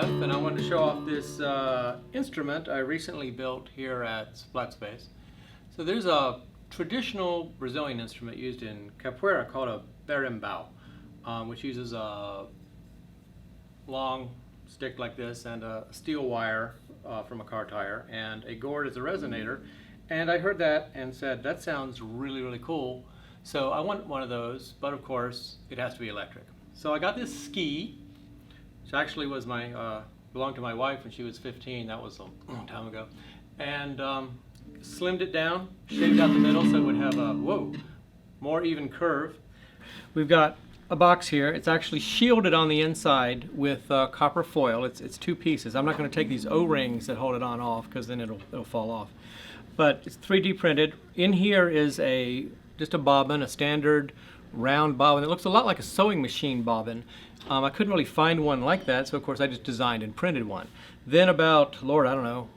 Jeff, and I wanted to show off this instrument I recently built here at Flat Space. So there's a traditional Brazilian instrument used in capoeira called a Berimbau, which uses a long stick like this and a steel wire from a car tire and a gourd as a resonator. And I heard that and said, that sounds really, really cool. So I want one of those, but of course it has to be electric. So I got this ski, which actually was belonged to my wife when she was 15. That was a long time ago. And slimmed it down, shaved out the middle so it would have a, more even curve. We've got a box here. It's actually shielded on the inside with copper foil. It's two pieces. I'm not going to take these O-rings that hold it on off because then it'll fall off. But it's 3D printed. In here is just a bobbin, a standard round bobbin. It looks a lot like a sewing machine bobbin. I couldn't really find one like that, so of course I just designed and printed one. Then about, Lord, I don't know,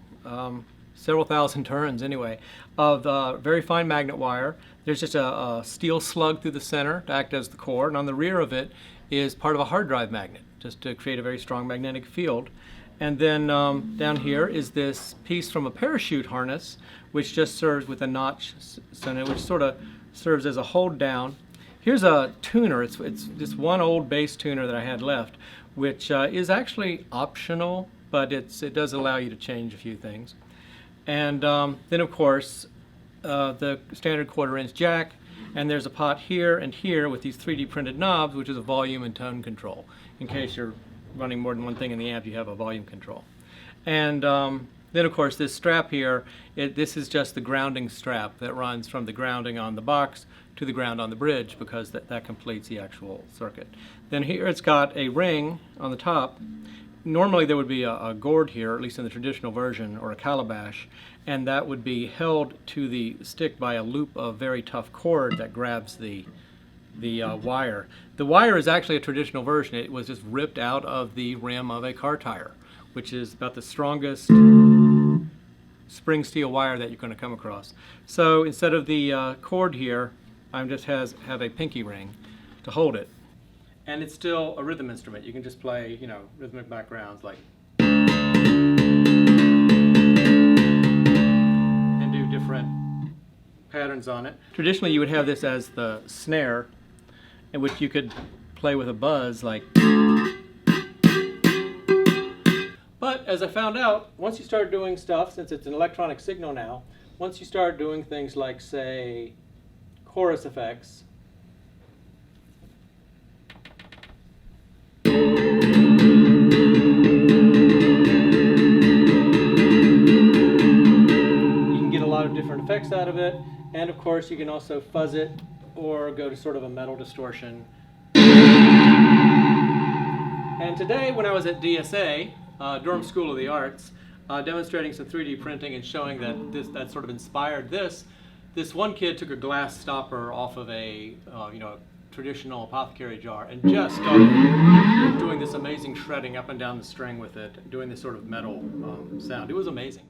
several thousand turns anyway, of very fine magnet wire. There's just a steel slug through the center to act as the core, and on the rear of it is part of a hard drive magnet, just to create a very strong magnetic field. And then down here is this piece from a parachute harness, which just serves with a notch center, which sort of serves as a hold down. Here's a tuner. It's just one old bass tuner that I had left, which is actually optional, but it does allow you to change a few things. And then of course the standard 1/4-inch jack, and there's a pot here and here with these 3D printed knobs, which is a volume and tone control. In case you're running more than one thing in the amp, you have a volume control. And then of course this strap here, this is just the grounding strap that runs from the grounding on the box to the ground on the bridge, because that completes the actual circuit. Then here it's got a ring on the top. Normally there would be a gourd here, at least in the traditional version, or a calabash, and that would be held to the stick by a loop of very tough cord that grabs the wire. The wire is actually a traditional version. It was just ripped out of the rim of a car tire, which is about the strongest spring steel wire that you're going to come across. So instead of the cord here, I just have a pinky ring to hold it. And it's still a rhythm instrument. You can just play, rhythmic backgrounds like, and do different patterns on it. Traditionally you would have this as the snare, in which you could play with a buzz like. But as I found out, once you start doing stuff, since it's an electronic signal now, once you start doing things like, say, chorus effects, you can get a lot of different effects out of it, and of course you can also fuzz it or go to sort of a metal distortion. And today when I was at DSA, Durham School of the Arts, demonstrating some 3D printing and showing that sort of inspired this one kid took a glass stopper off of a traditional apothecary jar and just started doing this amazing shredding up and down the string with it, doing this sort of metal sound. It was amazing.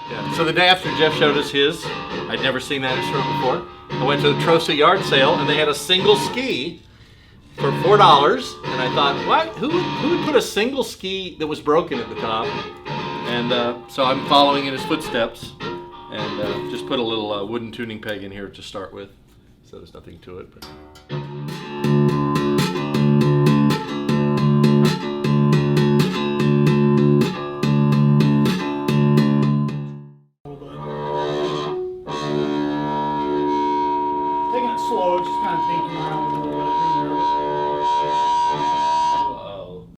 Yeah. So the day after Jeff showed us his, I'd never seen that instrument before. I went to the Trosa yard sale and they had a single ski for $4, and I thought, what? Who would put a single ski that was broken at the top? And so I'm following in his footsteps, and just put a little wooden tuning peg in here to start with. So there's nothing to it. But